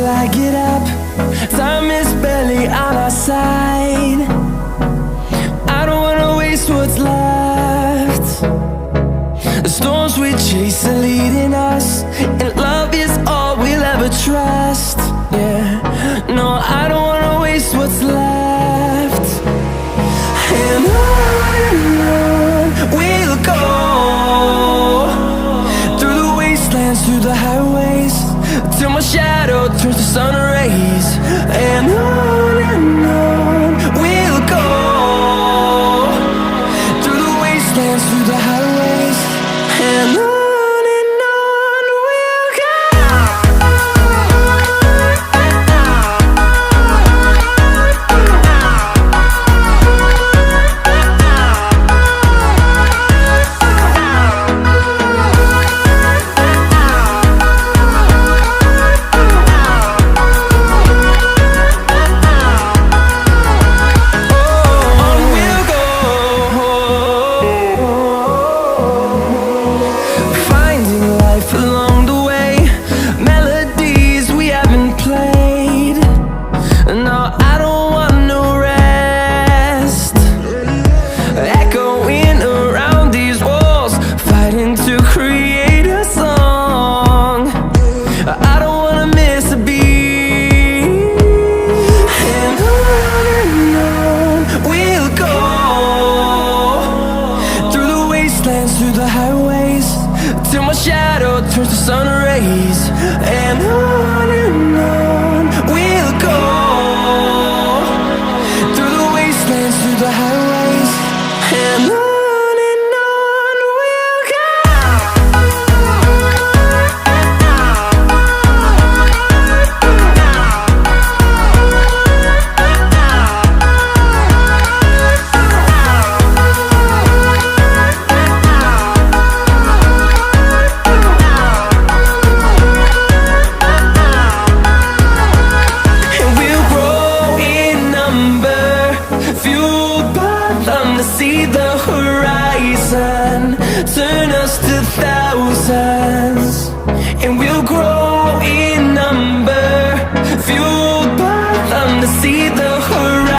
till I get up. Time is barely on our side. I don't wanna waste what's left. The storms we chase are leading us, and love is all we'll ever trust. Yeah, no, I don't wanna waste what's left. And on we'll go, through the wastelands, through the highways, till my shadow turns to sun rays. And on we'll go, through the wastelands, through the highways, and on we'll go. Through the highways, till my shadow turns to sun rays. And on we'll go, through the wastelands, through the highways, and on we'll go. To see the horizon turn us to thousands, and we'll grow